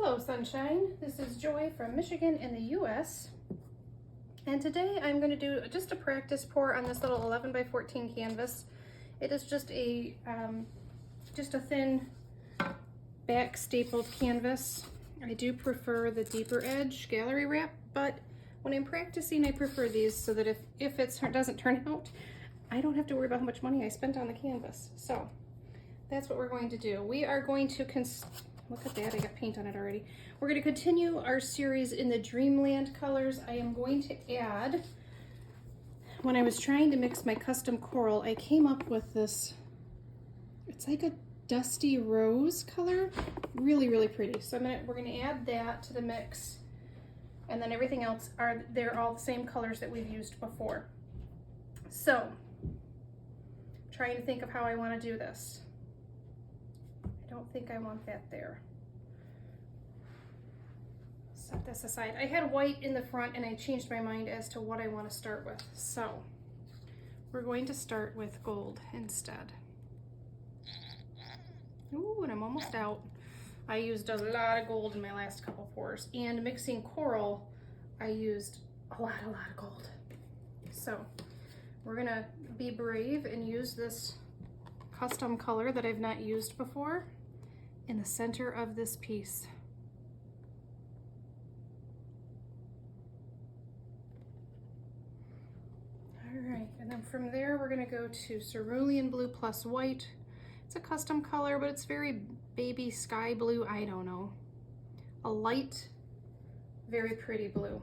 Hello Sunshine, this is Joy from Michigan in the US, and today I'm going to do just a practice pour on this little 11 by 14 canvas. It is just a thin back stapled canvas. I do prefer the deeper edge gallery wrap, but when I'm practicing I prefer these so that if it doesn't turn out, I don't have to worry about how much money I spent on the canvas. So that's what we're going to do. We are going to look at that, I got paint on it already. We're going to continue our series in the Dreamland colors. I am going to add, when I was trying to mix my custom coral, I came up with this, it's like a dusty rose color, really, really pretty. So we're going to add that to the mix, and then everything else they're all the same colors that we've used before. So, trying to think of how I want to do this. I don't think I want that there. Set this aside. I had white in the front and I changed my mind as to what I want to start with. So we're going to start with gold instead. Ooh, and I'm almost out. I used a lot of gold in my last couple pours, and mixing coral, I used a lot of gold. So we're gonna be brave and use this custom color that I've not used before in the center of this piece. All right, and then from there we're going to go to cerulean blue plus white. It's a custom color, but it's very baby sky blue, I don't know. A light, very pretty blue.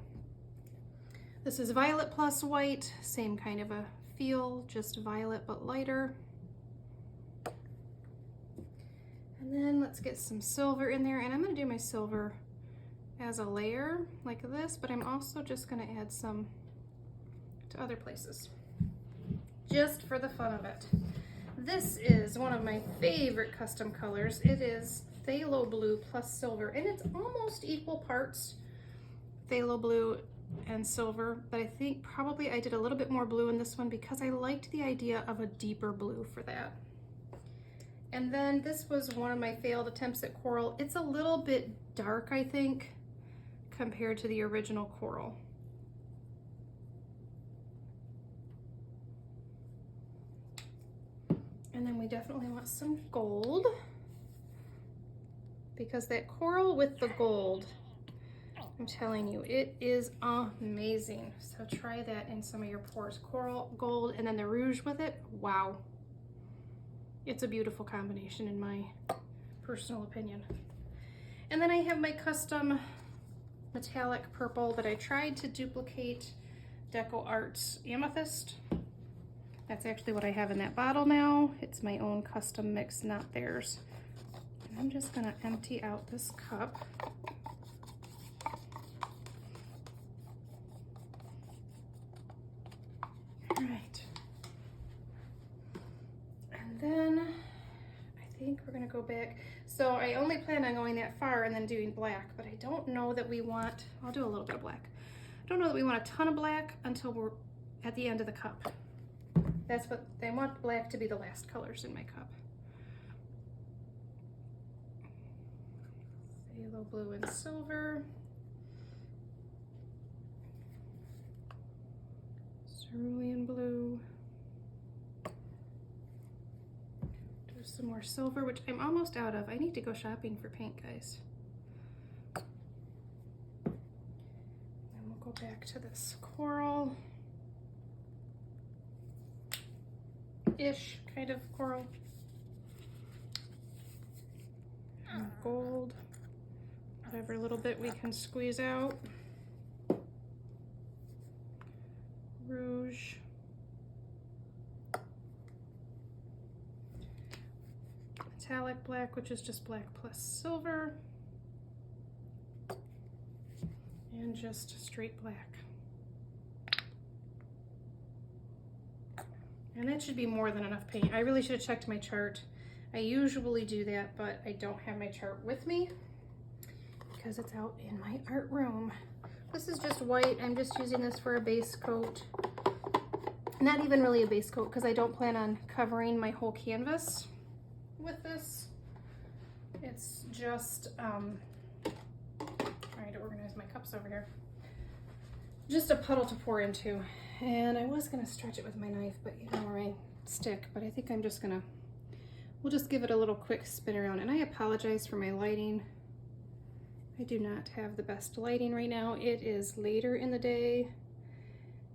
This is violet plus white, same kind of a feel, just violet but lighter. And then let's get some silver in there, and I'm going to do my silver as a layer like this, but I'm also just going to add some to other places, just for the fun of it. This is one of my favorite custom colors. It is phthalo blue plus silver, and it's almost equal parts phthalo blue and silver, but I think probably I did a little bit more blue in this one because I liked the idea of a deeper blue for that. And then this was one of my failed attempts at coral. It's a little bit dark, I think, compared to the original coral. And then we definitely want some gold, because that coral with the gold, I'm telling you, it is amazing. So try that in some of your pours. Coral, gold, and then the rouge with it. Wow. It's a beautiful combination in my personal opinion. And then I have my custom metallic purple that I tried to duplicate Deco Art's Amethyst. That's actually what I have in that bottle now. It's my own custom mix, not theirs. And I'm just gonna empty out this cup. All right. And then I think we're gonna go back. So I only plan on going that far and then doing black, but I don't know that we want, I'll do a little bit of black. I don't know that we want a ton of black until we're at the end of the cup. That's what, I want black to be the last colors in my cup. Phthalo blue and silver. Cerulean blue. Do some more silver, which I'm almost out of. I need to go shopping for paint, guys. And we'll go back to this coral. Ish kind of coral. And gold. Whatever little bit we can squeeze out. Rouge. Metallic black, which is just black plus silver. And just straight black. And that should be more than enough paint. I really should have checked my chart. I usually do that, but I don't have my chart with me because it's out in my art room. This is just white. I'm just using this for a base coat. Not even really a base coat because I don't plan on covering my whole canvas with this. It's just to organize my cups over here. Just a puddle to pour into. And I was gonna stretch it with my knife, but you know where I stick, but I think I'm just gonna, we'll just give it a little quick spin around. And I apologize for my lighting. I do not have the best lighting right now. It is later in the day.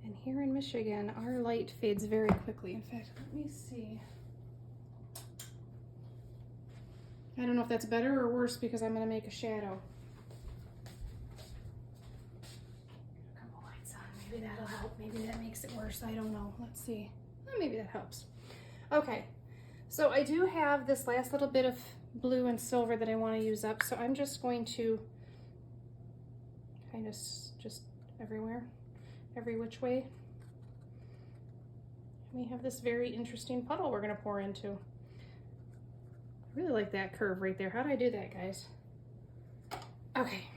And here in Michigan, our light fades very quickly. In fact, let me see. I don't know if that's better or worse because I'm gonna make a shadow. A couple lights on, maybe that'll help. Maybe that makes it worse, I don't know. Let's see. Well, maybe that helps. Okay, so I do have this last little bit of blue and silver that I wanna use up, so I'm just going to kind of just everywhere, every which way. We have this very interesting puddle we're gonna pour into. I really like that curve right there. How did I do that, guys? Okay,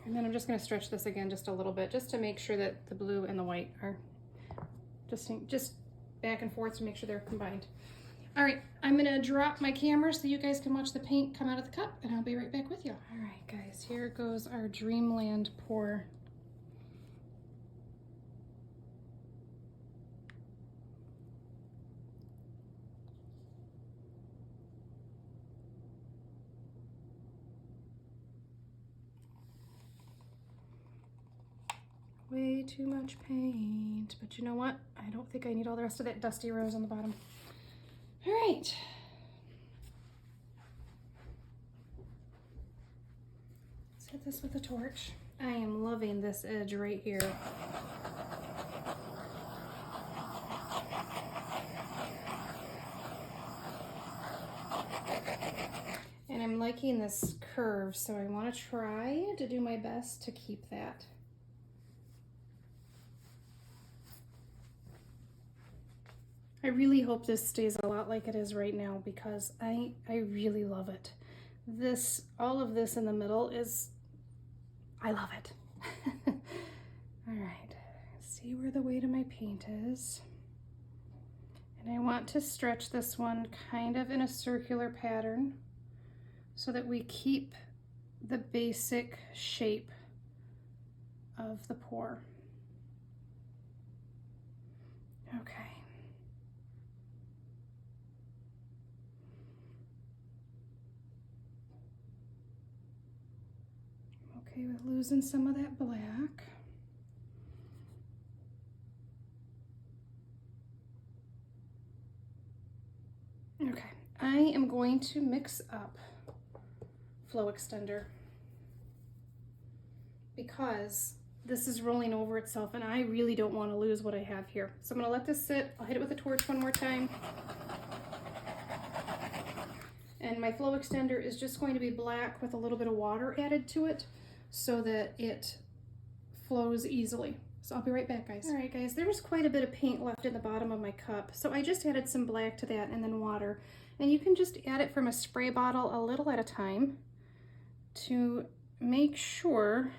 and then I'm just gonna stretch this again just a little bit, just to make sure that the blue and the white are just back and forth to make sure they're combined. All right, I'm gonna drop my camera so you guys can watch the paint come out of the cup, and I'll be right back with you. All right, guys, here goes our Dreamland pour. Way too much paint, but you know what? I don't think I need all the rest of that dusty rose on the bottom. All right. Let's hit this with a torch. I am loving this edge right here. And I'm liking this curve, so I want to try to do my best to keep that. I really hope this stays a lot like it is right now because I really love it. This, all of this in the middle is, I love it. All right, see where the weight of my paint is. And I want to stretch this one kind of in a circular pattern so that we keep the basic shape of the pour. Okay. Okay, with losing some of that black. Okay, I am going to mix up Flow Extender because this is rolling over itself and I really don't want to lose what I have here. So I'm going to let this sit. I'll hit it with a torch one more time. And my Flow Extender is just going to be black with a little bit of water added to it so that it flows easily. So I'll be right back, guys. All right, guys, there was quite a bit of paint left in the bottom of my cup. So I just added some black to that and then water. And you can just add it from a spray bottle a little at a time to make sure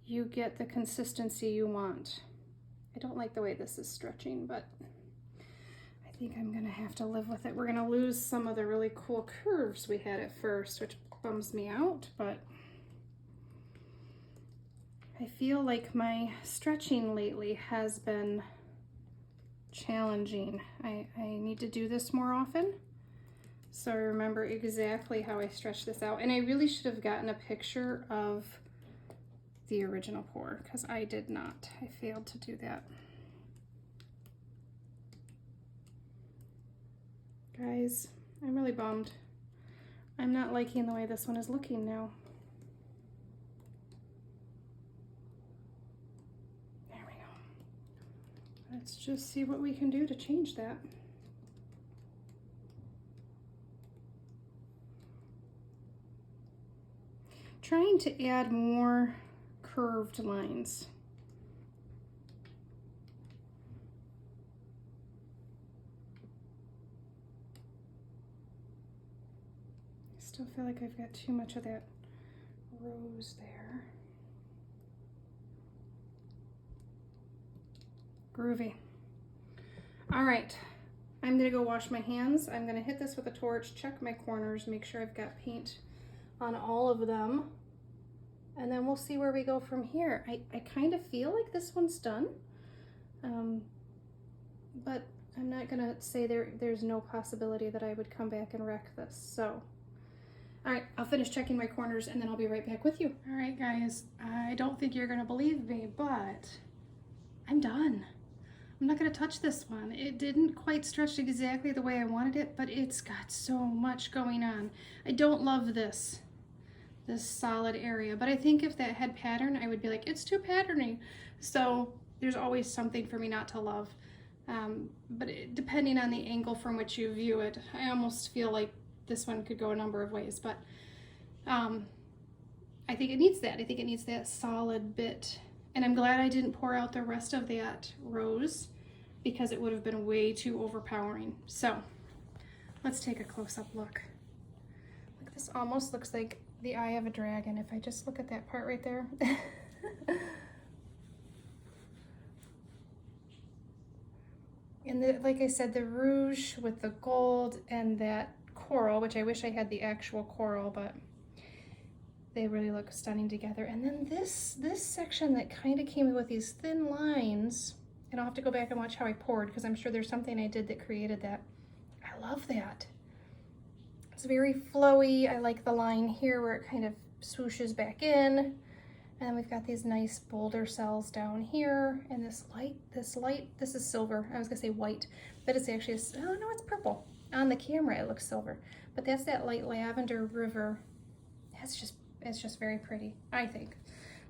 you get the consistency you want. I don't like the way this is stretching, but I think I'm gonna have to live with it. We're gonna lose some of the really cool curves we had at first, which bums me out, but I feel like my stretching lately has been challenging. I need to do this more often so I remember exactly how I stretch this out. And I really should have gotten a picture of the original pour because I did not. I failed to do that. Guys, I'm really bummed. I'm not liking the way this one is looking now. There we go. Let's just see what we can do to change that. Trying to add more curved lines. I still feel like I've got too much of that rose there. Groovy. All right, I'm gonna go wash my hands. I'm gonna hit this with a torch, check my corners, make sure I've got paint on all of them. and then we'll see where we go from here. I kind of feel like this one's done, but I'm not gonna say there's no possibility that I would come back and wreck this. So, all right, I'll finish checking my corners and then I'll be right back with you. All right, guys, I don't think you're gonna believe me, but I'm done. I'm not gonna touch this one. It didn't quite stretch exactly the way I wanted it, but it's got so much going on. I don't love this solid area, but I think if that had pattern, I would be like, it's too patterny. So there's always something for me not to love. But depending on the angle from which you view it, I almost feel like this one could go a number of ways, but I think it needs that. I think it needs that solid bit. And I'm glad I didn't pour out the rest of that rose because it would have been way too overpowering. So let's take a close-up look. Look, this almost looks like the eye of a dragon if I just look at that part right there. And like I said, the rouge with the gold and that coral, which I wish I had the actual coral, but they really look stunning together. And then this section that kind of came with these thin lines, and I'll have to go back and watch how I poured because I'm sure there's something I did that created that. I love that. It's very flowy. I like the line here where it kind of swooshes back in. And then we've got these nice boulder cells down here, and this light, this is silver. I was gonna say white, but it's actually, oh no, it's purple. On the camera, it looks silver, but that's that light lavender river. It's just very pretty, I think.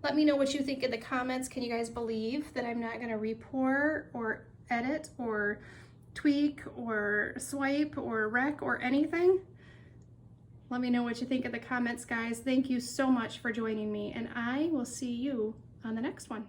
Let me know what you think in the comments. Can you guys believe that I'm not gonna re-pour or edit or tweak or swipe or wreck or anything? Let me know what you think in the comments, guys. Thank you so much for joining me, and I will see you on the next one.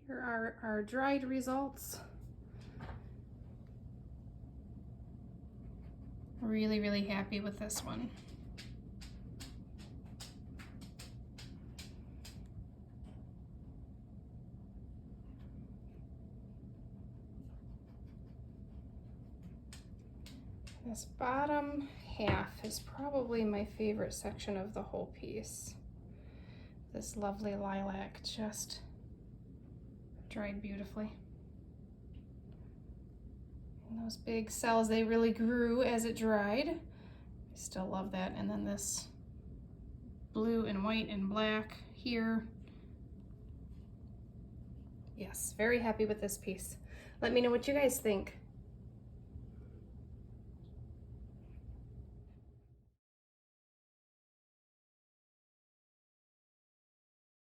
Here are our dried results. Really, really happy with this one. This bottom half is probably my favorite section of the whole piece. This lovely lilac just dried beautifully. And those big cells, they really grew as it dried. I still love that. And then this blue and white and black here. Yes, very happy with this piece. Let me know what you guys think.